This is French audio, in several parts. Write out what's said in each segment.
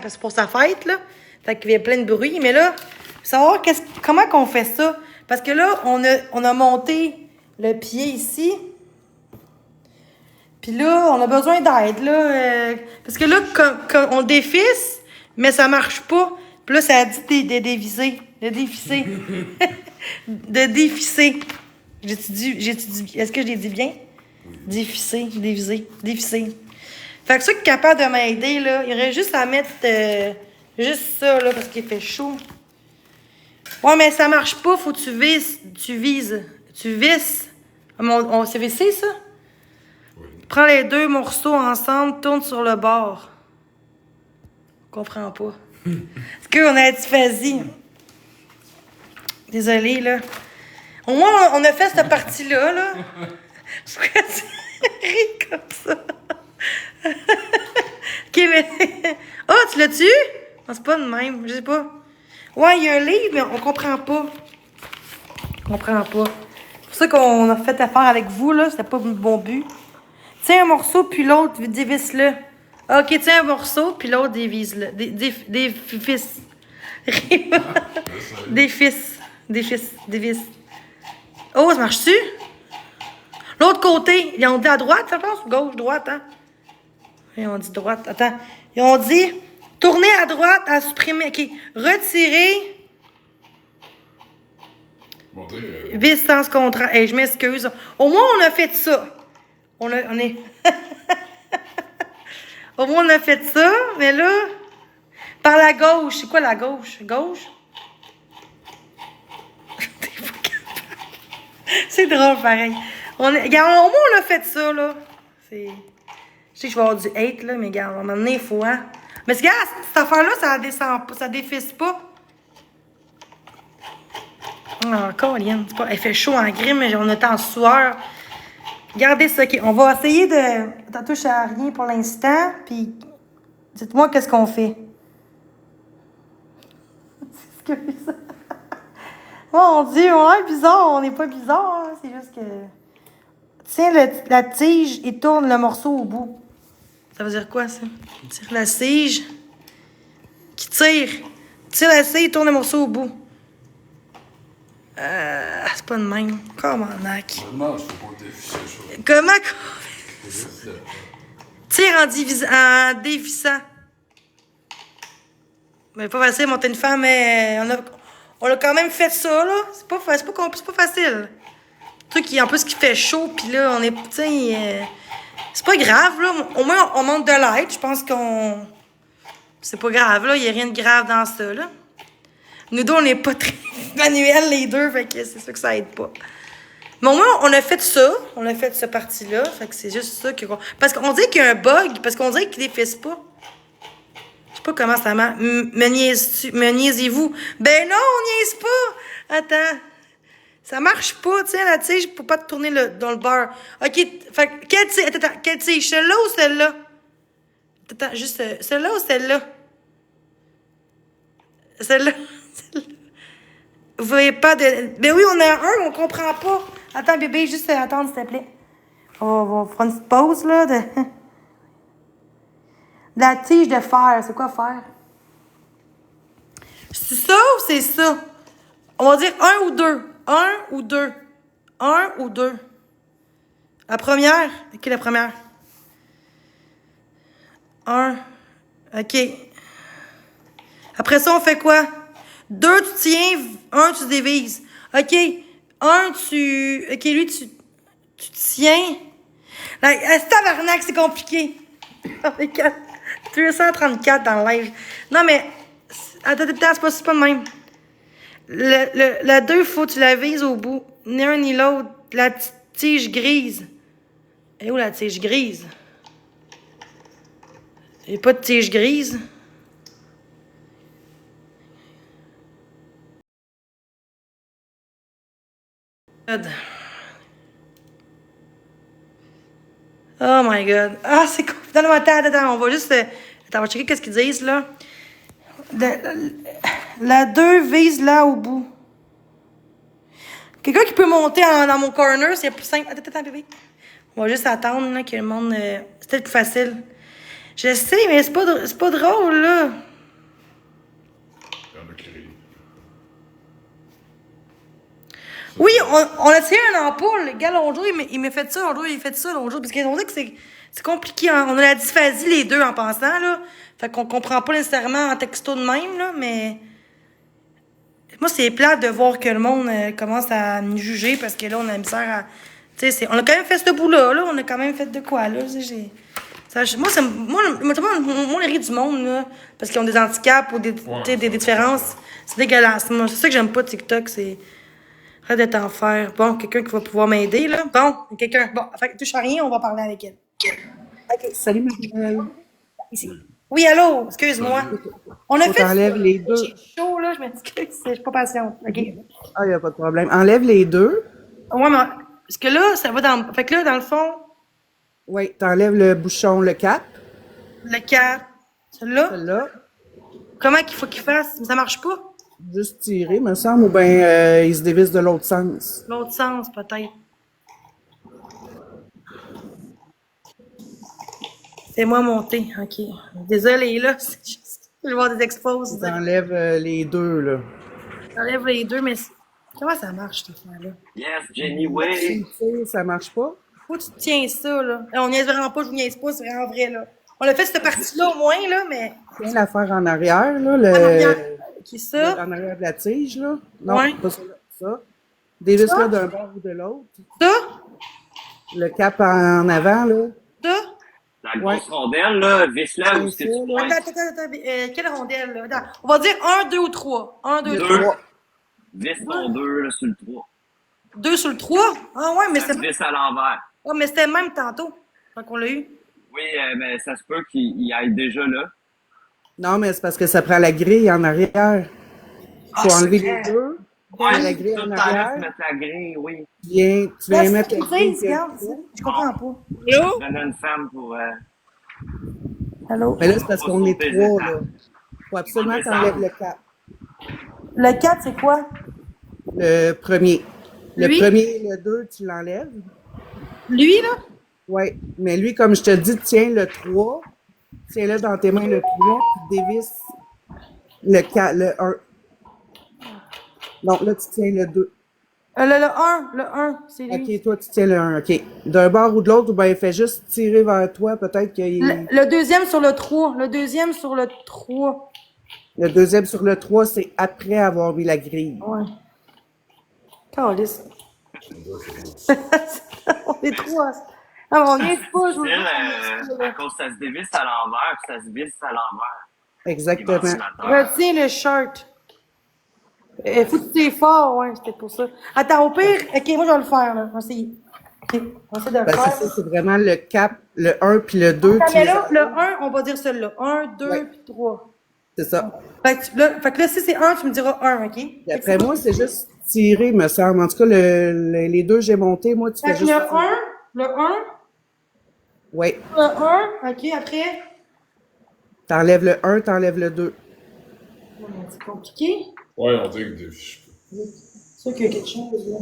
parce que c'est pour sa fête, là. Fait qu'il y a plein de bruit. Mais là, faut savoir comment qu'on fait ça. Parce que là, on a monté le pied ici. Puis là, on a besoin d'aide, là. Parce que là, quand on défisse, mais ça marche pas. Puis là, ça a dit de dévisser. De dévisser. De dévisser. Est-ce que je l'ai dit bien? Dévisser, déviser, dévisser. Fait que ceux qui sont capables de m'aider, là, il y aurait juste à mettre juste ça, là, parce qu'il fait chaud. Ouais, mais ça marche pas, faut que tu vises. Tu visses. On s'est vissé, ça? Oui. Prends les deux morceaux ensemble, tourne sur le bord. Je comprends pas. Est-ce qu'on a dysphasie? Désolée, là. Au moins, on a fait cette partie-là, là. Pourquoi tu ris comme ça? OK, mais... Oh, tu l'as-tu? Non, c'est pas de même, je sais pas. Ouais, il y a un livre, mais on comprend pas. On comprend pas. C'est pour ça qu'on a fait affaire avec vous, là. C'était pas le bon but. Tiens un morceau, puis l'autre, divise-le. OK, tiens un morceau, puis l'autre, divise-le. Des fils. Des fils. Divise. Oh, ça marche-tu? L'autre côté, ils ont dit à droite, ça pense? Gauche, droite, hein? Ils ont dit droite. Attends. Ils ont dit tourner à droite, à supprimer. OK. Retirer. Vis sens contraire. Hey, je m'excuse. Au moins, on a fait ça. On est. Au moins, on a fait ça, mais là, par la gauche. C'est quoi la gauche? Gauche? C'est drôle, pareil. Regarde, au moins, on a fait ça, là. Je sais que je vais avoir du hate, là, mais regarde, à un moment donné, il faut, hein. Mais regarde, cette affaire-là, ça descend pas, ça défisse pas. Encore, Liane, c'est pas... Elle fait chaud en grime, mais on est en sueur. Regardez ça, OK. On va essayer de... T'en touches à rien pour l'instant, puis dites-moi qu'est-ce qu'on fait. C'est ce que ça. Mon Dieu, on est bizarre. On n'est pas bizarre, hein. C'est juste que... Tiens la tige et tourne le morceau au bout. Ça veut dire quoi, ça? Tire la tige. Qui tire? Tire la tige et tourne le morceau au bout. C'est pas de même. Comment, Mac? Comment qu'on fait? Tire en dévissant. Mais pas facile, monter une femme, mais on a quand même fait ça, là. C'est pas facile. Le truc, en plus, qui fait chaud, puis là, on est, c'est pas grave, là. Au moins, on monte de l'aide. Je pense qu'on... C'est pas grave, là. Il y a rien de grave dans ça, là. Nous deux, on n'est pas très manuels, les deux, fait que c'est sûr que ça aide pas. Mais au moins, on a fait ça. On a fait cette partie-là. Fait que c'est juste ça que... Parce qu'on dit qu'il y a un bug, parce qu'on dirait qu'il défisse pas. Je sais pas comment ça marche. Me niaisez-vous? Ben non, on niaise pas! Attends. Ça marche pas, tiens, la tige, pour pas te tourner dans le beurre. OK, fait que, quelle tige? Attends, quelle tige? Celle-là ou celle-là? Attends, juste, celle-là ou celle-là? Celle-là. Vous voyez pas de... Ben oui, on a un, on comprend pas. Attends, bébé, juste attendre, s'il te plaît. On va faire une petite pause, là, de... La tige de fer, c'est quoi fer? C'est ça ou c'est ça? On va dire un ou deux. Un ou deux. Un ou deux. La première? OK, la première. Un. OK. Après ça, on fait quoi? Deux, tu tiens. Un, tu divises. OK. Un, tu... OK, lui, tu tiens. C'est tabarnak, c'est compliqué. 234 dans le live. Non, mais... Attends, c'est pas le même. La 2, il faut que tu la vises au bout. Ni un ni l'autre. La tige grise. Et où la tige grise? Il n'y a pas de tige grise. Oh my God. Ah, c'est cool. Attends, on va juste... Attends, on va checker qu'est-ce qu'ils disent, là. La 2 vise là au bout. Quelqu'un qui peut monter dans mon corner, c'est plus simple. Attends, bébé. On va juste attendre là, que le monde... c'est peut-être plus facile. Je sais, mais c'est pas drôle, là. Oui, on a tiré un ampoule. Le gars, l'autre jour, il m'a fait ça. L'autre jour, il fait ça. L'autre jour, parce qu'on dit que c'est compliqué. Hein. On a la dysphasie, les deux, en pensant, là. Fait qu'on comprend pas nécessairement en texto de même, là, mais... Moi, c'est plate de voir que le monde commence à nous juger parce que là, on a misère à... Tu sais, on a quand même fait ce bout-là, là. On a quand même fait de quoi, là. Moi, les rit du monde, là, parce qu'ils ont des handicaps ou des différences, c'est dégueulasse. Moi, c'est ça que j'aime pas de TikTok, c'est... Arrête d'être en fer. Bon, quelqu'un qui va pouvoir m'aider, là. Bon, quelqu'un... Bon, fait, touche à rien, on va parler avec elle. OK. Salut, Marie-Noël. Ici. Oui, allô, excuse-moi. On a fait... T'enlèves les deux. J'ai chaud, là, je m'excuse, je suis pas patiente. OK. Ah, il n'y a pas de problème. Enlève les deux. Ouais, mais... Parce que là, ça va dans... Fait que là, dans le fond... Oui, t'enlèves le bouchon, le cap. Le 4. Celui-là? Celui-là. Comment qu'il faut qu'il fasse? Ça marche pas? Juste tirer, me semble, ou bien il se dévisse de l'autre sens. L'autre sens, peut-être. Fais-moi monter. OK. Désolée, là. Je vais voir des exposes. T'enlèves les deux, là. J'enlève les deux, mais... Comment ça marche, cette affaire-là? Yes, Jenny, oui. Tu sais, ça marche pas. Faut que tu tiens ça, là. On niaise vraiment pas, je vous niaise pas, c'est vraiment vrai, là. On a fait cette partie-là au moins, là, mais... Tiens l'affaire en arrière, là. En arrière. Qui ça? En arrière de la tige, là. Non, Ouais. pas ça. Ça. Dévisse-le d'un bord ou de l'autre. Ça? Le cap en avant, là. Ça? La grosse rondelle, là, visse-la où c'est tu pointes. Attends. Quelle rondelle, là? Attends. On va dire 1, 2 ou 3. 1, 2, 3. Deux. Visse ton 2, là, sur le 3. 2 sur le 3? Ah ouais, mais Ça c'est... se visse à l'envers. Ah, mais c'était le même tantôt. Fait qu'on l'a eu. Oui, mais ça se peut qu'il aille déjà là. Non, mais c'est parce que ça prend la grille en arrière. Faut enlever les deux. Ouais, la grille en tout arrière. mettre la grille, oui. Tu viens mettre la grille. Regarde, je comprends pas. Je donne une femme pour... Allô? Mais là, c'est parce Faut qu'on est sauter trois, les là. Faut absolument que t'enlèves le cap. Le 4, c'est quoi? Le premier. Le Lui? premier et le 2, tu l'enlèves. Lui, là? Oui. Mais lui, comme je te dis, tiens le 3. Tiens-le dans tes mains le 3, puis dévisse le 4, le 1. Donc là, tu tiens le 2. Le 1, c'est lui. OK, toi, tu tiens le 1. OK. D'un bord ou de l'autre, ou bien il fait juste tirer vers toi, peut-être qu'il... Le deuxième sur le 3. Le deuxième sur le 3. Le deuxième sur le 3, c'est après avoir mis la grille. Ouais. Calice. On est trois. Ah, on vient pas, je vous À cause que ça se dévisse à l'envers, puis ça se visse à l'envers. Exactement. Retiens le shirt. Faut que tu es fort, ouais, c'était pour ça. Attends, au pire, ok, moi je vais le faire, là. On va essayer. Ok, on va essayer de le Ben, faire. c'est ça, c'est vraiment le cap, le 1 puis le 2. Attends, mais là, le 1, on va dire celui-là. 1, 2, Ouais. puis 3. C'est ça. Fait que là, si c'est 1, tu me diras 1, ok? Et après moi, c'est juste tirer, me semble. En tout cas, les deux, j'ai monté. Moi, tu Fait fais que juste... le 1, Oui. le 1, ok, après. T'enlèves le 1, t'enlèves le 2. C'est compliqué. Ouais, on dirait que je C'est sûr qu'il y a quelque chose, là.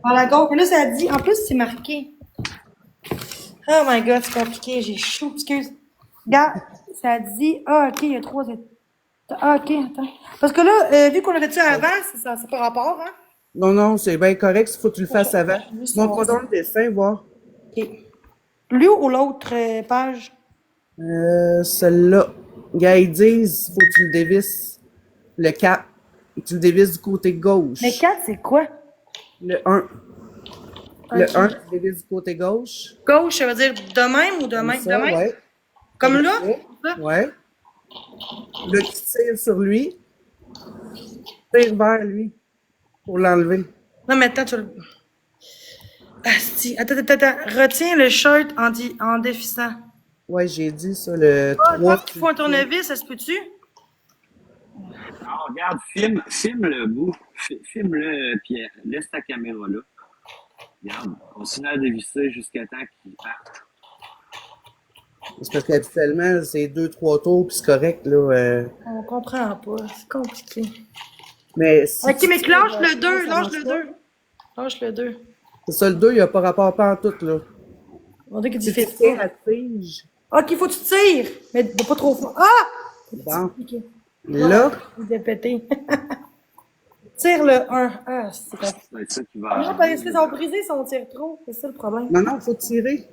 Par la gauche, là, ça dit, en plus, c'est marqué. Oh my god, c'est compliqué, j'ai chaud, excuse. Regarde, ça dit, ok, il y a 3 étapes. Ah, ok, attends. Parce que là, vu qu'on l'avait ça avant, c'est pas rapport, hein? Non, c'est bien correct. Il faut que tu le fasses avant. Juste Montre-moi voir. donc le dessin, voir. Ok. Lui ou l'autre page? Celle-là. Gars, ils disent, faut que tu le dévisses. Le cap. Et tu le dévisses du côté gauche. Le 4, c'est quoi? Le 1. Le Ok. 1, tu le dévisses du côté gauche. Gauche, ça veut dire de même ou de même? Ça, De même? ouais. Comme là? Ça? Ouais. Là, tu tires sur lui. Tire vers lui. Pour l'enlever. Non, mais attends, tu le... Asti, attends. Retiens le shirt en défissant. Ouais, j'ai dit ça, le Ah, 3. il faut un tournevis, ça se peut-tu? Alors, regarde, filme le bout. Filme-le, puis laisse ta caméra là. Regarde, continue à dévisser jusqu'à temps qu'il parte. C'est parce qu'habituellement, c'est 2-3 tours, puis c'est correct, là. On comprend pas, c'est compliqué. Mais si Ok, tu mais tires lâche vers le 2, toi, ça lâche marche le pas. 2. Lâche le 2. C'est ça, le 2, il n'y a pas rapport pas en tout, là. On dit que tu Si fais tu tires ça. à tige, Ok, faut que tu tires, mais pas trop fort. Ah! bon. Ok. Là, Il est pété. Tire le 1. Ah, c'est pas. Ça va être ça qui va Non, parce qu'ils ont brisé son tire trop. C'est ça le problème. non, faut tirer.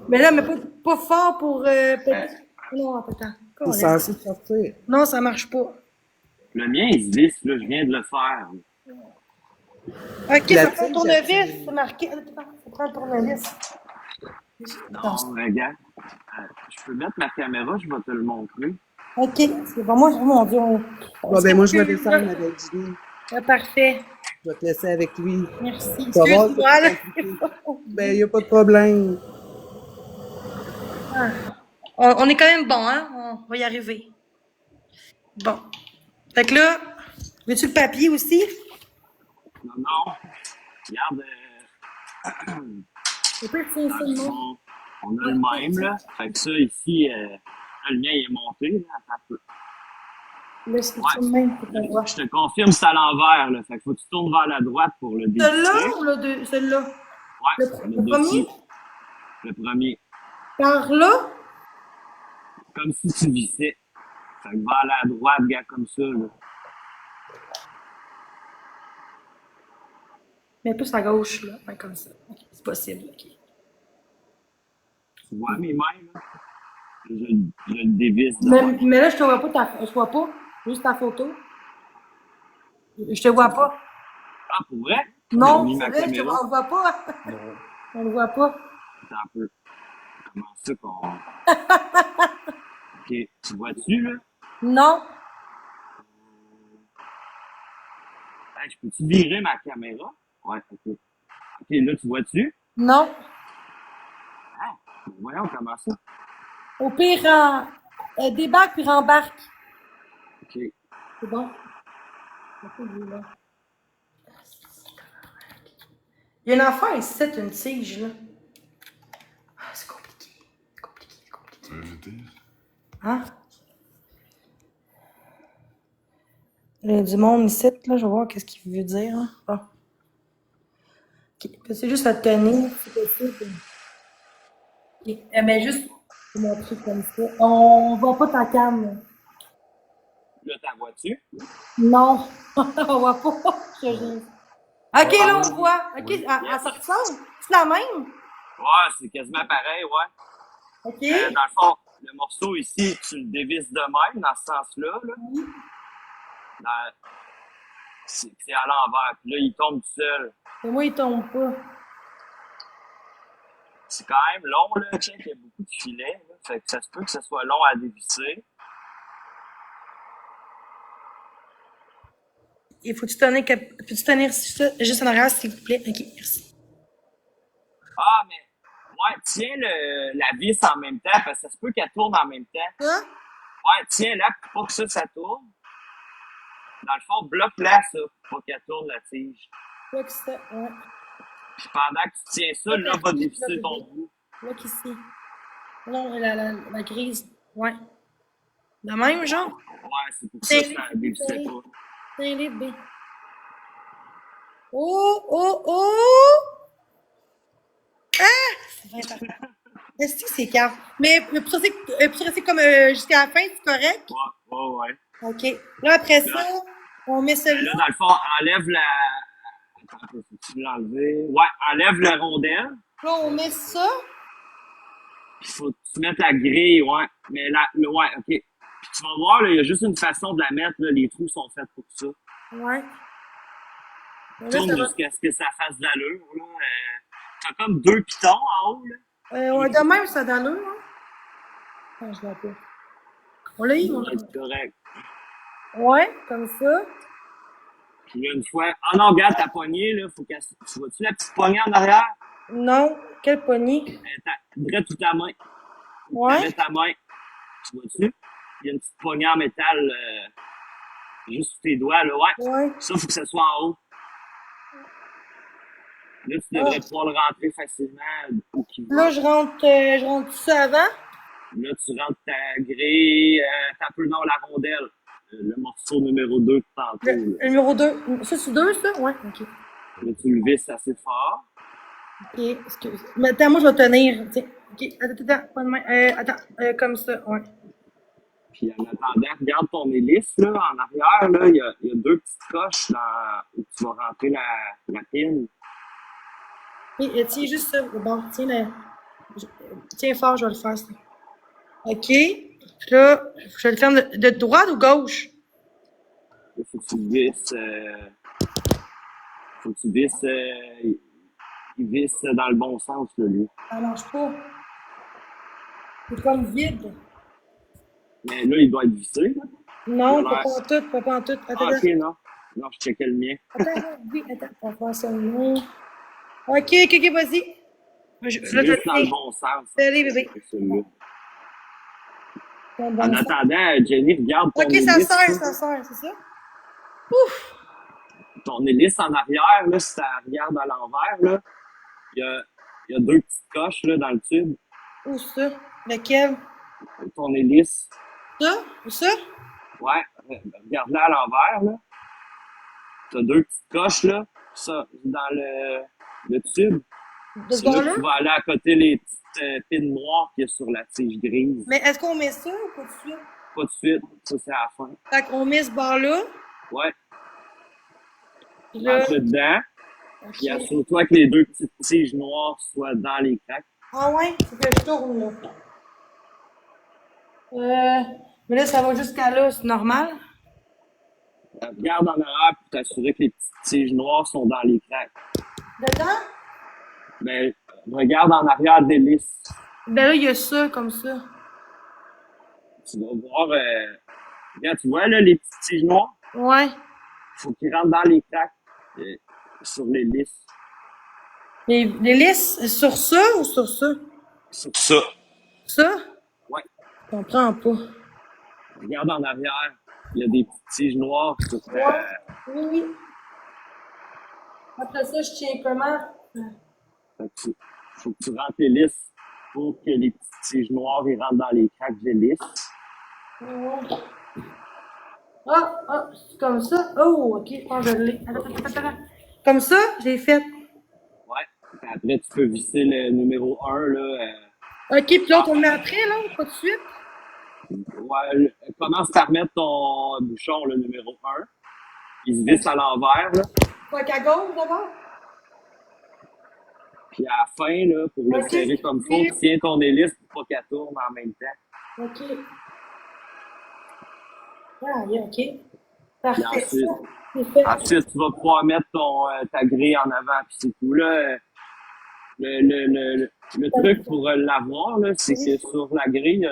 Mais là, mais pas fort pour péter. Non, attends. C'est Correct. censé sortir. Non, ça marche pas. Le mien, il se lisse, là, je viens de le faire. Ok, La ça prend le tige, tournevis. C'est marqué. Attends, ça prend le tournevis. Attends. Non, regarde. Je peux mettre ma caméra, je vais te le montrer. Ok, c'est bon. Moi, mon Dieu. Bon, ben, moi, je vais descendre avec Jimmy. Ah, parfait. Je vais te laisser avec lui. Merci. Tu vas voir, Excuse-moi, c'est là. compliqué. Ben, il n'y a pas de problème. On est quand même bon, hein? On va y arriver. Bon. Fait que là, veux-tu le papier aussi? Non, non. Regarde, Je peux tirer ça de moi. on a le même, là. Fait que ça, ici, là, le mien, il est monté, là. Attends un peu. Là, c'est ça de même pour qu'on voit. Je te confirme, c'est à l'envers, là. Fait que faut que tu tournes vers la droite pour le dévisser. Celui-là ou le deux? Celui-là? Ouais, Le premier? Le premier. Par là? Comme si tu vissais. Fait que vers la droite, gars, comme ça, là. Mais plus à gauche, là. Ouais, comme ça. Ok, c'est possible. Ok. Tu vois mes mains, là? Je le dévisse de même. Mais là, je te vois pas. Je vois pas. Juste ta photo. Je te vois pas. Ah, pour vrai? J'ai Non, mis c'est ma vrai, caméra. on le voit pas. Non. On le voit pas. Attends un peu. Comment ça qu'on... Ok, tu vois-tu, là? Non. Hey, je peux-tu virer ma caméra? Ouais, ok. Ok, là, tu vois-tu? Non. Ah, bon, voyons comment ça. Au pire, débarque puis rembarque. Ok. C'est bon? Il y a une affaire ici, c'est une tige, là. Ah, c'est compliqué. C'est compliqué, c'est compliqué. Tu veux jeter? Hein? Il y a du monde ici, là. Je vais voir qu'est-ce qu'il veut dire, hein. Bon. Ok. C'est juste à tenir. C'est possible. Ok. Mais juste pour montrer comme ça. On voit pas ta cam, là. Là, t'en vois-tu? Non. On voit pas. Je te jure. Ok, là, on voit. Ok, Oui. elle se ressemble. C'est la même? Ouais, c'est quasiment pareil, ouais. Ok. Dans le fond, le morceau ici, tu le dévisses de même, dans ce sens-là, là. C'est à l'envers. Puis là, il tombe tout seul. Et moi, il tombe pas. C'est quand même long, là. Check, il y a beaucoup de filets, là. Fait que ça se peut que ce soit long à dévisser. Il faut-tu tenir, peux-tu tenir ça juste en arrière, s'il vous plaît? Ok, merci. Ah, mais, ouais, tiens la vis en même temps, parce que ça se peut qu'elle tourne en même temps. Hein? Ouais, tiens-la pour que ça tourne. Dans le fond, bloque-la, ça, pour qu'elle tourne la tige. Là, que ça, ouais. Puis pendant que tu tiens ça, là, va dévisser ton bout. Là, qu'ici. Non, la grise. Ouais. De même, genre? Ouais, c'est pour ça que ça dévissait pas. C'est un livre B. Oh, oh, oh! Ah! C'est bien parfait. Est-ce que c'est calme? Mais pour ça, c'est comme jusqu'à la fin, c'est correct? Ouais. OK. Là, après ça, on met Là, celui-là. dans le fond, enlève la... Attends un peu, faut-tu l'enlever? Ouais, enlève la rondelle. Là, on met ça. Puis faut que tu mettes la grille, ouais. Mais ouais, OK. Puis tu vas voir, là, il y a juste une façon de la mettre, là. Les trous sont faits pour ça. Ouais. Là, Tourne ça va. jusqu'à ce que ça fasse d'allure, là. T'as comme 2 pitons en haut, là. Ouais, de même, ça donne un, hein? Ah, je l'ai pas. On l'a eu, Ça on va être correct. Ouais, comme ça. Puis là, une fois... Ah non, regarde ta poignée, là. Faut qu'elle... Tu vois-tu la petite poignée en arrière? Non, quelle poignée? Drette toute ta main. Ouais. Mets ta main. Tu vois-tu? Il y a une petite poignée en métal juste sous tes doigts, là. Ouais. Ouais. Ça, faut que ça soit en haut. Là, tu devrais pouvoir le rentrer facilement où qu'il va. Là, je rentre ça avant. Là, tu rentres ta grille, t'as un peu dans la rondelle. Le morceau numéro 2 de tantôt. Le numéro 2. Ça, c'est 2, ça? Ouais, OK. Là, tu le visses assez fort. OK, excuse. Mais attends, moi, je vais tenir. Tiens. OK, attends, pas de main. Attends, comme ça, ouais. Puis en attendant, regarde ton hélice, là, en arrière, là, il y a deux petites coches où tu vas rentrer la pine. Et, tiens juste ça. Bon, tiens fort, je vais le faire, ça. OK. Puis là, je vais le faire de droite ou gauche? Il faut que tu visses, faut que tu visses, il visse dans le bon sens, là, lui. Ça marche pas. C'est comme vide. Mais là, il doit être vissé, là. Non, Il a l'air- pas en tout. Attends, Ah, ok, non. Non, je checkais le mien. oui, attends, on va faire ça de même. OK, vas-y. Tu Là, visses dans le bon sens. Allez, bébé. C'est celui-là. Dans le bon En sens. attendant, Jenny, regarde ton OK, hélice. ça sert, c'est ça? Ouf! Ton hélice en arrière, là, si tu regardes à l'envers, là, il y a deux petites coches là, dans le tube. Où ça? Lequel? Ton hélice. Ça? Où ça? Ouais, regarde-la à l'envers, là. Tu as deux petites coches, là. Ça, dans le tube. De ce C'est là bord-là? que tu vas aller à côté les petites pines noires qu'il y a sur la tige grise. Mais est-ce qu'on met ça ou pas de suite? Pas de suite, ça c'est à la fin. Fait qu'on met ce bord-là. Ouais, Puis là. rentre dedans. OK. Puis assure-toi que les deux petites tiges noires soient dans les craques. Ah ouais? Faut que je tourne, là. Mais là, ça va jusqu'à là, c'est normal? Regarde en arrière pour t'assurer que les petites tiges noires sont dans les craques. Dedans? Ben, regarde en arrière des listes. Ben là, il y a ça, comme ça. Tu vas voir, regarde, tu vois là, les petites tiges noires? Ouais. Faut qu'ils rentrent dans les craques sur les listes. Les listes, sur ça ou sur ça? Sur ça. Ça? Ouais. Je comprends pas. Regarde en arrière. Il y a des petites tiges noires sur ta... Oui. Après ça, je tiens comment? Fait que faut que tu rentres les listes pour que les petites tiges noires ils rentrent dans les craques des listes. Ouais. C'est comme ça. Oh, ok, je pense que je l'ai. Attends. Comme ça, j'ai fait. Ouais. Puis après, tu peux visser le numéro 1, là. Ok, puis l'autre, on le met après, là, pas de suite. Ouais, commence à remettre ton bouchon, le numéro 1. Il se visse à l'envers, là. Fait qu'à gauche, d'abord. Puis à la fin, là, pour le Ok, serrer comme faut, tiens ton hélice pour pas qu'elle tourne en même temps. Ok. Ah, yeah, ok. Puis Parfait. ensuite, C'est fait. ensuite, tu vas pouvoir mettre ta grille en avant, puis c'est tout. Là, le truc pour l'avoir, là, c'est que sur la grille,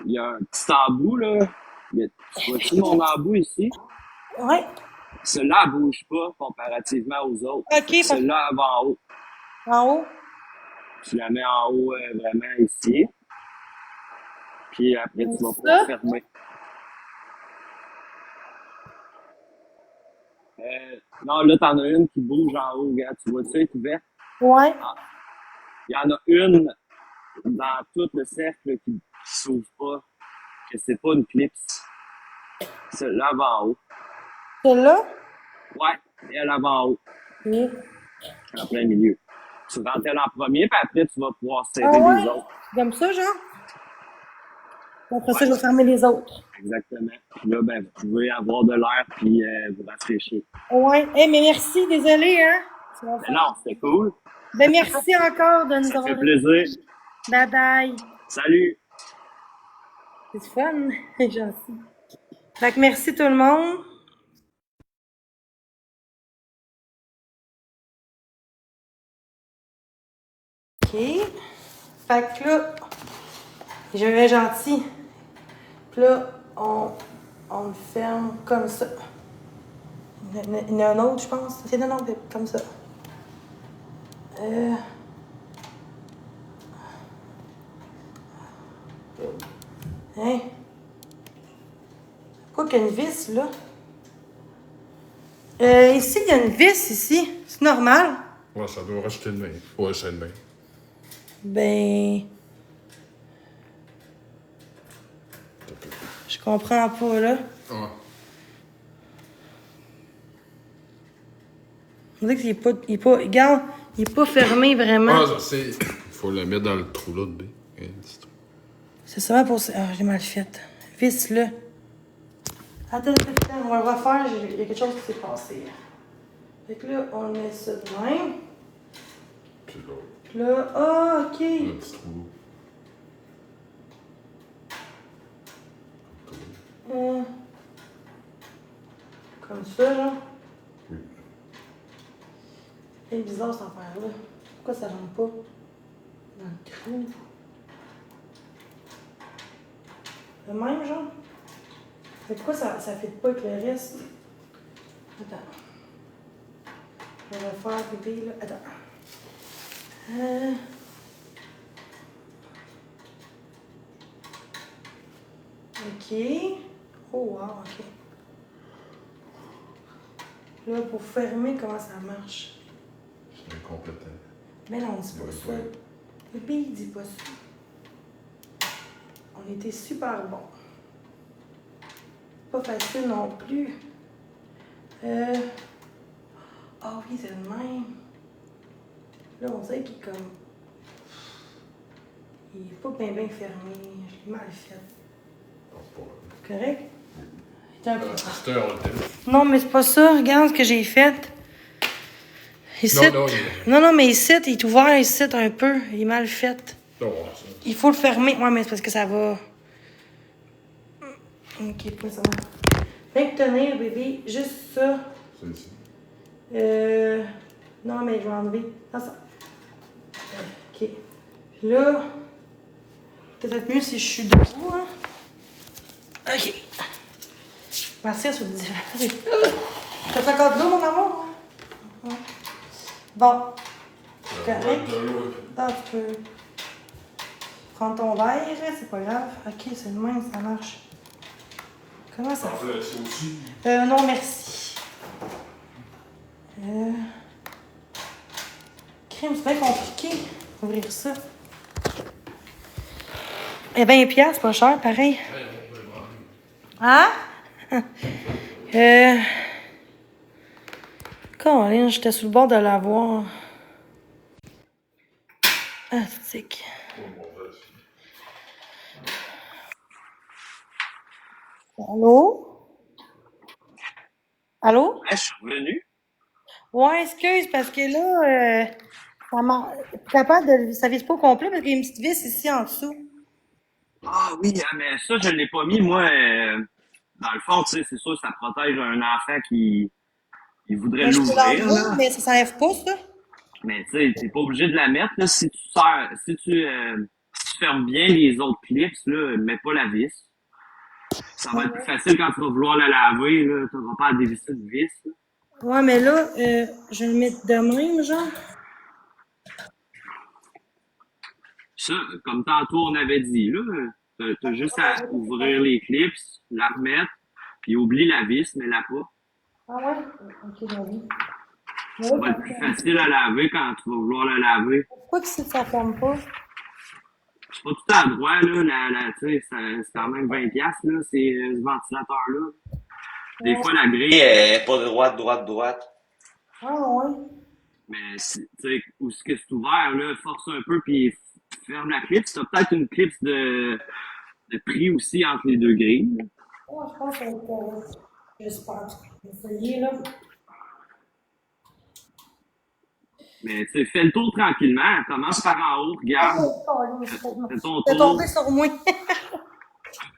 il y a un petit embout, là. Tu vois-tu mon embout ici? Ouais. Celui-là, elle bouge pas comparativement aux autres. Ok, Celui-là, elle va en haut. en haut. Tu la mets en haut vraiment ici. Puis après, tu vas pouvoir fermer. Non, là, t'en as une qui bouge en haut, regarde. Tu vois ça, elle est ouverte? Ouais. Il y en a une dans tout le cercle qui s'ouvre pas, que c'est pas une clipse. Celle-là, elle va en haut. Celle-là? Ouais, elle va en haut, Oui. en plein milieu. Tu rentres elle en premier, puis après, tu vas pouvoir serrer ouais? les autres. Comme ça, genre? Après ça, je vais fermer les autres. Exactement. Puis là, ben, vous pouvez avoir de l'air, puis vous rafraîchir. Ouais. Hey, mais merci, désolé, hein? Mais non, c'était cool. Ben, merci encore de nous Ça fait avoir. plaisir. Bye bye. Salut! C'est fun. C'est gentil. Fait que merci tout le monde. OK. Fait que là, je vais gentil. Puis là, on le ferme comme ça. Il y en a un autre, je pense. C'est non, comme ça. Hein? Quoi qu'il y a une vis, là? Ici, il y a une vis, ici. C'est normal. Ouais, ça doit racheter de main. Ouais, c'est de main. Ben... Je comprends pas, là. Ouais. On dirait qu'il est pas... Regarde, il est pas fermé, vraiment. Ah, je sais. Il faut le mettre dans le trou là de B. C'est seulement pour ça. Ah, j'ai mal fait. Visse-le. Attends, on va le refaire. Il y a quelque chose qui s'est passé. Fait que là, on met ça de même. Puis là, Puis là, ah, ok. un petit trou. Comme ça, genre. Oui. C'est bizarre cette affaire-là. Pourquoi ça rentre pas dans le trou? Le même, genre? Mais pourquoi ça fait pas avec le reste? Attends. Je vais refaire bébé, là. Attends. Ok. Oh, wow, ok. Là, pour fermer, comment ça marche? C'est incompétent. Mais non, on dit pas ça. Bébé, il dit pas ça. On était super bons. Pas facile non plus. Ah oui, c'est le même. Là, on dirait qu'il est comme... Il est pas bien fermé. Je l'ai mal fait. Non, c'est pas grave. Correct? C'est un peu... C'est un hôtel. Non, mais c'est pas ça. Regarde ce que j'ai fait. Ici... Non, mais ici, il est ouvert ici un peu. Il est mal fait. Non, ça. Il faut le fermer. Ouais, mais c'est parce que ça va... Ok, pas ça. Fait que tenir, bébé, juste ça. C'est ici. Non, mais je vais enlever. Non, ça. Ok. Puis là, peut-être mieux si je suis debout, hein. Ok. Merci sur le divan. T'as encore de l'eau, mon amour? Ouais. Bon. Correct. Ah, tu peux prendre ton verre, c'est pas grave. Ok, c'est le même, ça marche. Comment ça fait? C'est aussi. Non, merci. Crème, c'est bien compliqué d'ouvrir ça. Eh bien, 20$, c'est pas cher, pareil. Hein? Colin, j'étais sur le bord de l'avoir. Ah, c'est que... Allô? Allô? Je suis revenu. Ouais, excuse, parce que là, ça m'a... capable de... Ça vise pas au complet parce qu'il y a une petite vis ici en dessous. Ah oui, mais ça, je l'ai pas mis, moi. Dans le fond, tu sais, c'est sûr, ça protège un enfant qui voudrait Mais je peux l'ouvrir, l'enlever, là. mais ça s'enlève pas, ça. Mais tu sais, t'es pas obligé de la mettre, là. Si tu fermes bien les autres clips, là, mets pas la vis. Ça va être plus facile quand tu vas vouloir la laver, là. Tu n'auras pas à dévisser de vis, là. Ouais, mais là, je vais le mettre de même, genre. Ça, comme tantôt on avait dit, là, t'as juste à ouvrir les clips, la remettre, puis oublie la vis, mais la pas. Ah ouais? Ok, j'avoue. Ça va être plus facile à laver quand tu vas vouloir la laver. Pourquoi que ça ferme pas? C'est pas tout à droit, là, tu sais, c'est quand même 20$, là, ce ventilateur-là. Des fois, la grille est pas droite. Ah ouais? Mais, tu sais, où ce que c'est ouvert, là, force un peu, puis ferme la clip. T'as peut-être une clip de prix aussi entre les deux grilles. Ouais, je pense que ça va être correct. J'espère. Je vais essayer, là. Mais, tu sais, fais le tour tranquillement. Commence par en haut, regarde. Fais ton C'est tour. tombé sur moi.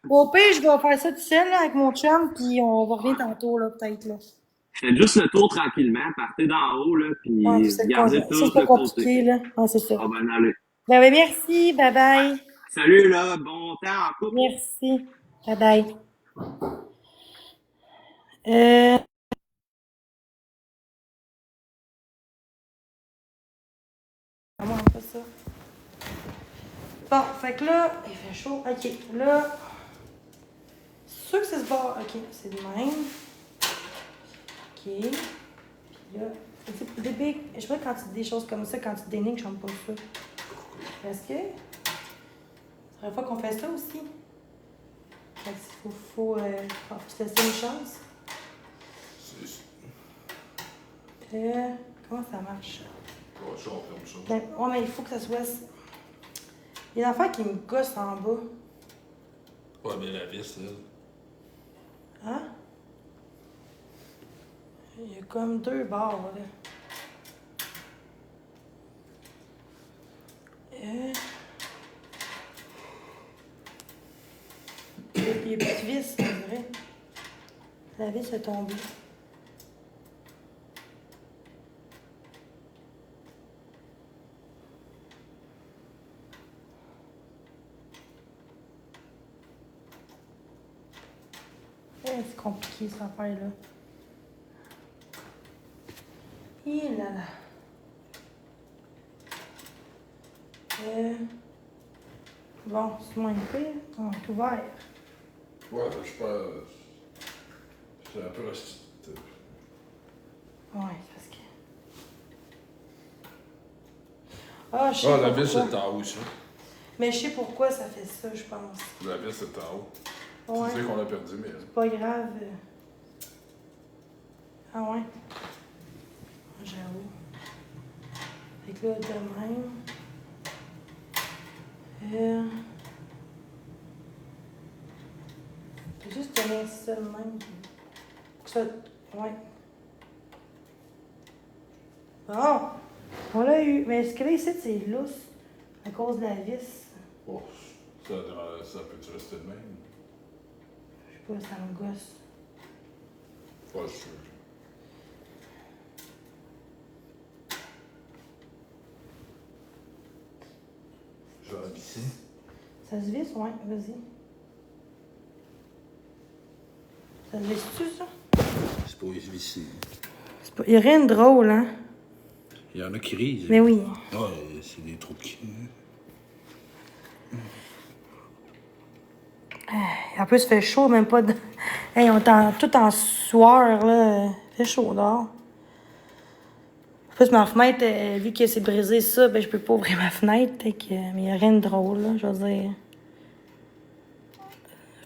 Au pire, je vais faire ça tout seul, là, avec mon chum, puis on va revenir tantôt, là, peut-être, là. Faites juste le tour tranquillement. Partez d'en haut, là, Ouais, puis regardez tout c'est pas le compliqué, côté. là. Ouais, c'est ça. Ah ben, allez. Ben, merci, bye bye. Salut, là. Bon temps en couple. Merci. Bye bye. Euh... Comment on fait ça? Bon, fait que là, il fait chaud. Ok, là. C'est sûr que c'est ce bord. Ok, c'est le même. Ok. Puis là. Bébé, je sais pas quand tu dis des choses comme ça, quand tu dénigres, j'aime pas ça. Parce que. C'est la fois qu'on fait ça aussi. Fait que faut se laisser une chance. Comment ça marche? Ouais, ça, on ferme ça. Ben, ouais, mais il faut que ça soit. Il y a une affaire qui me gosse en bas. Ouais, mais la vis, elle. Hein? Il y a comme 2 barres, là. Il y a plus de vis, on dirait. La vis est tombée. C'est compliqué cette affaire-là. Il là là. Bon, c'est moins pire. On est ouvert. Ouais, je suis pas. C'est un peu resté. Ouais, c'est parce que. Ah, je sais Ah, pas la vis, pourquoi. c'est en haut, ça. Mais je sais pourquoi ça fait ça, je pense. La vis, c'est en haut. Ouais. Tu sais qu'on l'a perdu, mais. C'est pas grave. Ah ouais? J'avoue. Fait que là, de même. J'ai juste donné ça de même. Ça, ouais. Bon, on l'a eu. Mais ce que là, ici, c'est lousse. À cause de la vis. Oh, ça peut-tu rester de même? Je sais pas, ça me gosse. Pas sûr. Je vais la visser. Ça se visse? Ouais, vas-y. Ça se visse-tu, ça? C'est pas visser. Il n'y a rien de drôle, hein? Il y en a qui risent. Mais oui. Ouais, c'est des trous de cul. En plus, il fait chaud, même pas de... Hey, on est tout en sueur, là. Il fait chaud dehors. En plus, ma fenêtre, vu que c'est brisé ça, ben je peux pas ouvrir ma fenêtre. Mais il n'y a rien de drôle, là, je veux dire.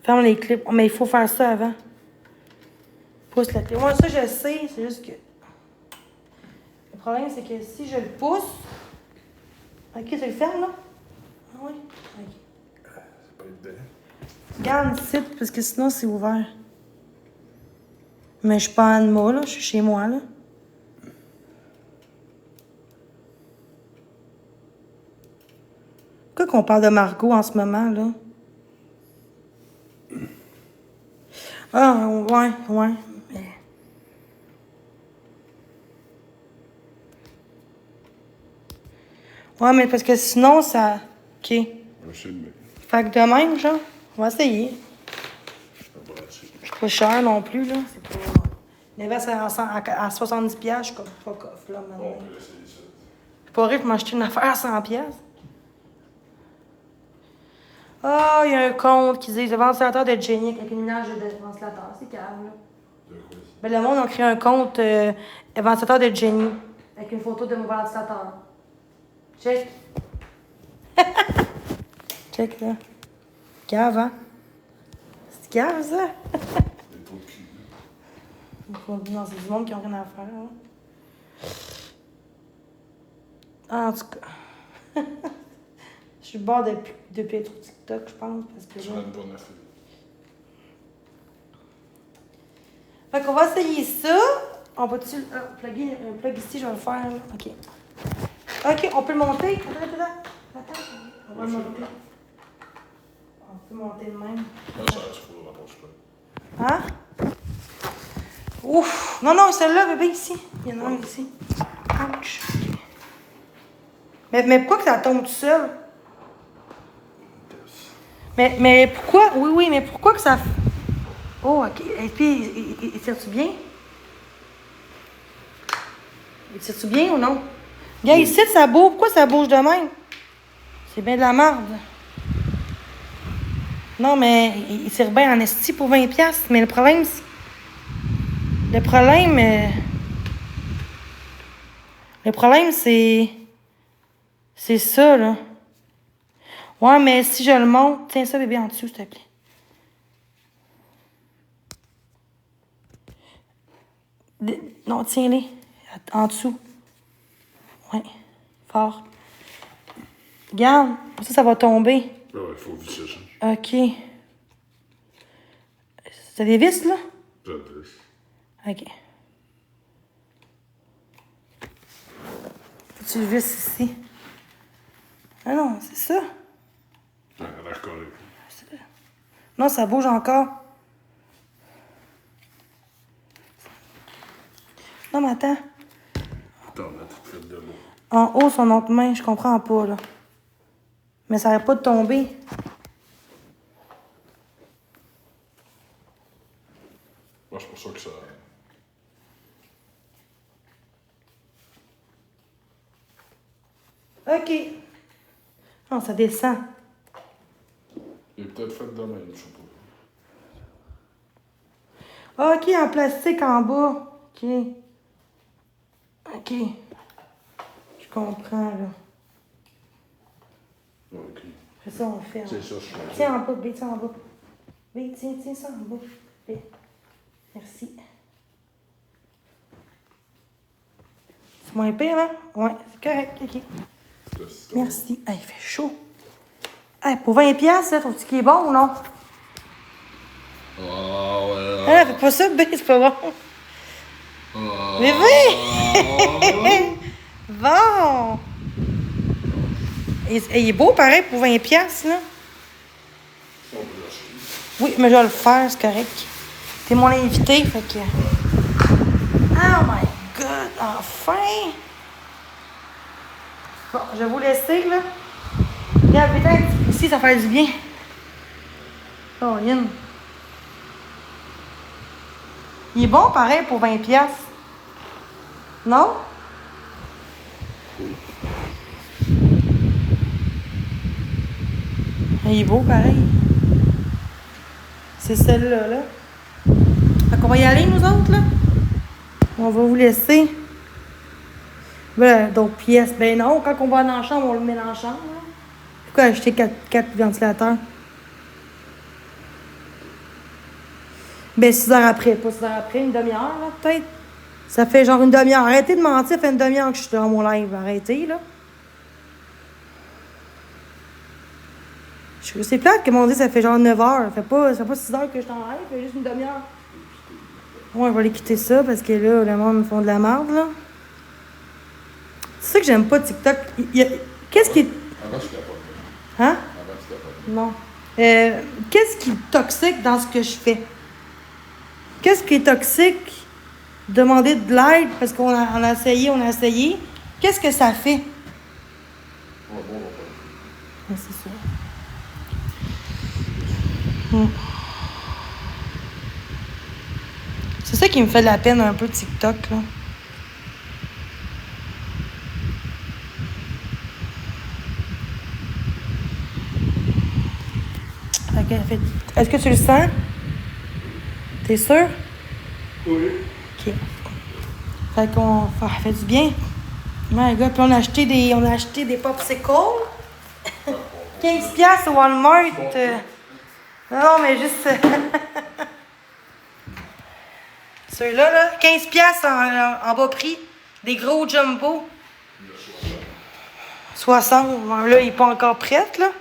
Ferme les clips. Oh, mais il faut faire ça avant. Pousse la clé. Moi, ça, je sais. C'est juste que... Le problème, c'est que si je le pousse... OK, tu le fermes, là? Ah oui? OK. C'est pas évident. Garde ici, parce que sinon, c'est ouvert. Mais je suis pas en moi, là. Je suis chez moi, là. Pourquoi qu'on parle de Margot en ce moment, là? Ah, ouais. Mais... Ouais, mais parce que sinon, ça... OK. Je sais, mais. Fait que de même, genre, on va essayer. Je vais brasser. C'est pas cher non plus, là. C'est pas... Les vestes à 70$, je suis comme fuck off, là, maintenant. Bon, on peut essayer ça. C'est pas vrai pour m'acheter une affaire à 100$. Ah, il y a un compte qui dit le ventilateur de Jenny avec une ménage de ventilateur. C'est calme, là. De quoi? Ben, le monde a créé un compte ventilateur de Jenny avec une photo de mon ventilateur. Check. Check, là. Cave, hein? C'est cave, ça? Des trous de cul. Non, c'est du monde qui n'a rien à faire, hein? Ah, en tout cas. Je suis bord depuis trop TikTok, je pense, parce que Tu là... vas une bonne affaire. Fait qu'on va essayer ça. On va-tu plugger un plug ici, je vais le faire, là. OK. OK, on peut le monter. Attends. On va le monter. On peut monter de même. Non, ça reste pour le rapport, je crois. Hein? Ouf! Non, celle-là, bébé, ici. Il y en a un ici. Ouch. Mais pourquoi que ça tombe tout seul? Mais pourquoi? Oui, mais pourquoi que ça... Oh, OK. Et puis, il tire-tu bien? Il tire-tu bien ou non? Regarde, ici, ça bouge. Pourquoi ça bouge de même? C'est bien de la merde. Non, mais il tire bien en esti pour 20$. Mais le problème, c'est... Le problème, c'est... C'est ça, là. Ouais, mais si je le monte... Tiens ça, bébé, en dessous, s'il te plaît. Non, tiens-les. En dessous. Ouais. Fort. Regarde. Ça va tomber. Ah ouais, il faut visser ça. OK. C'est des vis, là? Ça vis. OK. Faut-tu le vis ici? Ah non, c'est ça. Ouais, elle a collé. Non, ça bouge encore. Non, mais attends. Attends, on a tout fait de l'eau. En haut, son autre main, je comprends pas, là. Mais ça n'arrête pas de tomber. Moi, c'est pour ça que ça. OK. Non, ça descend. Il est peut-être fait de même, je sais pas. Ah, OK, en plastique en bas. OK. OK. Je comprends, là. Ok. C'est ça, on fait. C'est ça, je comprends. Tiens en bas, B, tiens en bas. B, tiens ça en bas. B. Merci. C'est moins pire, hein? Ouais, c'est correct, OK. C'est ça. Merci. Ah, il fait chaud. Ah, pour 20$, là, trouves-tu qu'il est bon ou non? Ah, ouais. Ah, fais pas ça, B, c'est pas bon. Bébé! Bon! Et il est beau, pareil, pour 20$, là. On peut l'acheter. Oui, mais je vais le faire, c'est correct. T'es mon invité, fait que... Oh my God! Enfin! Bon, je vais vous laisser, là. Regarde, peut-être ici, ça fait du bien. Oh, Yann. Il est bon, pareil, pour 20$. Non? Il est beau, pareil. C'est celle-là, là. Fait qu'on va y aller, nous autres, là. On va vous laisser. Ben, d'autres pièces. Ben non, quand on va dans la chambre, on le met dans la chambre, là. Pourquoi acheter 4 ventilateurs? Ben, 6 heures après. Pas 6 heures après, une demi-heure, là, peut-être. Ça fait genre une demi-heure. Arrêtez de mentir, ça fait une demi-heure que je suis dans mon live. Arrêtez, là. C'est plate que mon dit ça fait genre 9 heures. Ça fait pas 6 heures que je suis en live, ça fait juste une demi-heure. Ouais, je vais aller quitter ça parce que là, le monde me font de la merde, là. C'est ça que j'aime pas TikTok. Qu'est-ce qui est. Avant, tu capotes. Hein? Avant, tu capotes. Non. Qu'est-ce qui est toxique dans ce que je fais? Qu'est-ce qui est toxique? Demander de l'aide parce qu'on a essayé. Qu'est-ce que ça fait? Ouais, bon, on va pas. Ouais, c'est ça. C'est ça qui me fait de la peine un peu TikTok, là. Est-ce que tu le sens? T'es sûr? Oui. OK. Fait qu'on ça fait du bien. Ouais, les gars, puis on a acheté des popsicles. 15$ au Walmart. Non, mais juste... Ceux-là, là, 15$ en bas prix. Des gros jumbo. 60. Bon, là, il n'est pas encore prêt, là.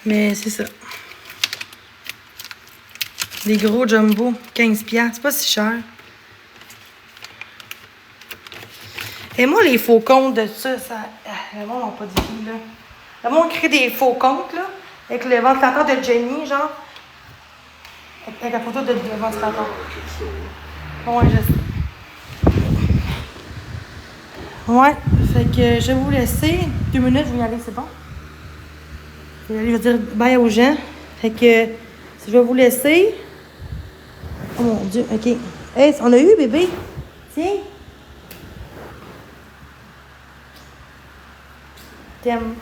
Mais c'est ça. Des gros jumbo. 15$. C'est pas si cher. Et moi, les faux comptes de ça, le monde n'a pas de vie, là. Le monde crée des faux comptes, là, avec le ventilateur de Jenny, genre. Avec la photo de ventilateur. Ouais, je sais. Ouais, fait que je vais vous laisser. 2 minutes, je vais y aller, c'est bon? Je vais dire bye aux gens. Fait que je vais vous laisser. Oh mon Dieu, OK. Hey, on a eu, bébé. Tiens. T'aimes.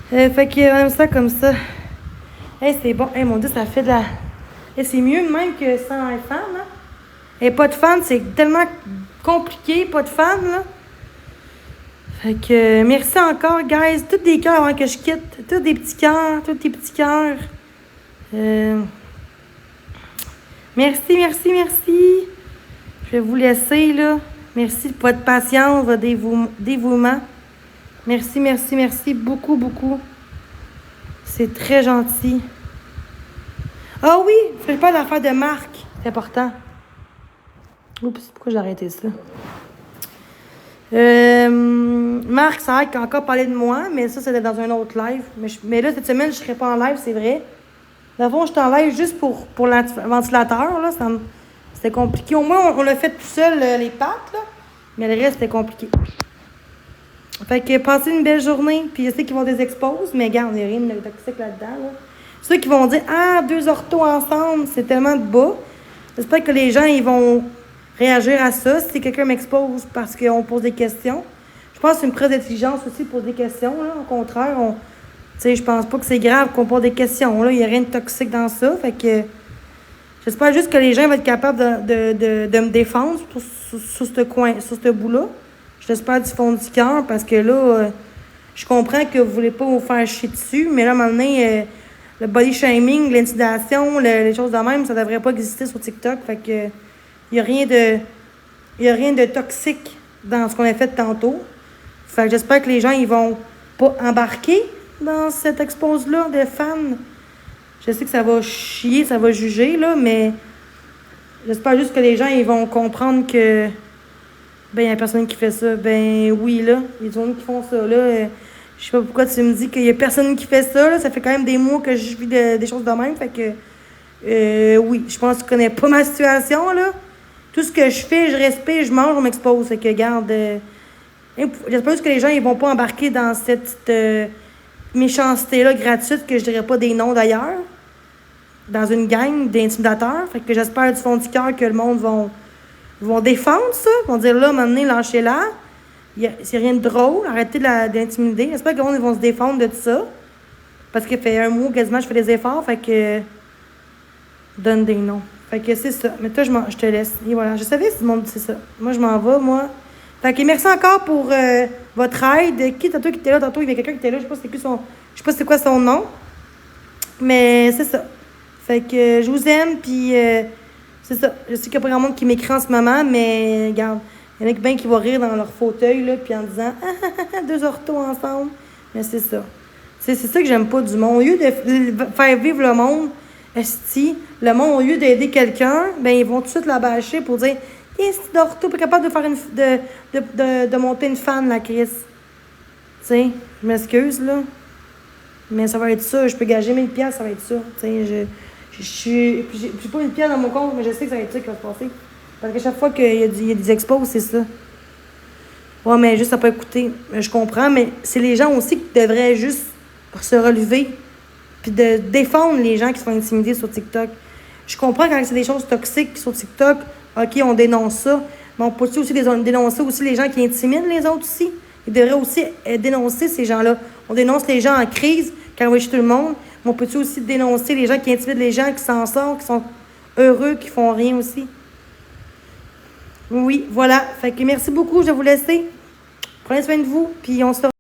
Fait que on aime ça comme ça. Hey, c'est bon. Hey, mon Dieu, ça fait de la... Hey, c'est mieux même que sans un fan, hein? Et pas de fan, c'est tellement compliqué, pas de fan, là. Fait que merci encore, guys. Tous des cœurs avant que je quitte. Tous des petits cœurs, tous des petits cœurs. Merci, merci, merci. Je vais vous laisser, là. Merci pour votre patience, votre dévouement. Merci, merci, merci beaucoup, beaucoup. C'est très gentil. Ah oui, fais pas l'affaire de Marc. C'est important. Oups, pourquoi j'ai arrêté ça? Marc, ça a encore parlé de moi, mais ça, c'était dans un autre live. Mais là, cette semaine, je serai pas en live, c'est vrai. D'abord, je suis en live juste pour le ventilateur, là. C'était compliqué. Au moins, on l'a fait tout seul, les pattes, là. Mais le reste, c'était compliqué. Fait que passez une belle journée. Puis je sais qu'ils vont des exposes, mais regarde, il n'y a rien de toxique là-dedans, là. Ceux qui vont dire « Ah, 2 orthos ensemble, c'est tellement de bas. » J'espère que les gens, ils vont réagir à ça si quelqu'un m'expose parce qu'on pose des questions. Je pense que c'est une preuve d'intelligence aussi de poser des questions, là. Au contraire, tu sais, je pense pas que c'est grave qu'on pose des questions, là. Il n'y a rien de toxique dans ça. Fait que j'espère juste que les gens vont être capables de me défendre sur ce bout-là. Je l'espère du fond du cœur parce que là, je comprends que vous voulez pas vous faire chier dessus, mais là, à un moment donné, le body shaming, l'intimidation, les choses de même, ça devrait pas exister sur TikTok. Fait que il y a rien de toxique dans ce qu'on a fait tantôt. Fait que j'espère que les gens, ils vont pas embarquer dans cette expose-là de fans. Je sais que ça va chier, ça va juger, là, mais j'espère juste que les gens, ils vont comprendre que ben, il y a personne qui fait ça. Ben oui, là, il y a des gens qui font ça, là. Je sais pas pourquoi tu me dis qu'il y a personne qui fait ça, là. Ça fait quand même des mois que je vis des choses de même, fait que oui, je pense que tu connais pas ma situation, là. Tout ce que je fais, je respire, je mange, on m'expose. Fait que, regarde, j'espère juste que les gens, ils vont pas embarquer dans cette méchanceté-là gratuite, que je dirais pas des noms d'ailleurs, dans une gang d'intimidateurs. Fait que j'espère du fond du cœur que le monde vont défendre ça, vont dire là, maintenant, lâchez-la. C'est rien de drôle, arrêtez d'intimider. J'espère que le monde, ils vont se défendre de tout ça. Parce que fait un mois quasiment, je fais des efforts, fait que donne des noms. Fait que c'est ça. Mais toi, je te laisse. Et voilà, je savais si le monde, c'est ça. Moi, je m'en vais, moi. Fait que merci encore pour votre aide. Qui tantôt qui était là? Tantôt, il y avait quelqu'un qui était là. Je sais pas c'est quoi son nom. Mais c'est ça. Fait que je vous aime, puis c'est ça. Je sais qu'il y a pas grand monde qui m'écrit en ce moment, mais regarde, il y en a bien qui vont rire dans leur fauteuil, là, puis en disant « 2 orthos ensemble ». Mais c'est ça. C'est ça que j'aime pas du monde. Au lieu de faire vivre le monde, le monde, au lieu d'aider quelqu'un, ben ils vont tout de suite la bâcher pour dire « Qu'est-ce d'ortho, pas capable de faire de monter une fan, la Chris. » Tu sais, je m'excuse, là. Mais ça va être ça. Je peux gager 1000$, ça va être ça. Tu sais, j'ai pas 1000$ dans mon compte, mais je sais que ça va être ça qui va se passer. Parce que chaque fois qu'il y a des expos, c'est ça. Ouais, mais juste à pas écouter. Je comprends, mais c'est les gens aussi qui devraient juste se relever puis de défendre les gens qui sont intimidés sur TikTok. Je comprends quand c'est des choses toxiques sur TikTok, OK, on dénonce ça, mais on peut aussi dénoncer aussi les gens qui intimident les autres aussi. Ils devraient aussi dénoncer ces gens-là. On dénonce les gens en crise, quand on va chez tout le monde, mais on peut aussi dénoncer les gens qui intimident les gens, qui s'en sortent, qui sont heureux, qui font rien aussi. Oui, voilà. Fait que merci beaucoup, je vais vous laisser. Prenez soin de vous, puis on se revoit.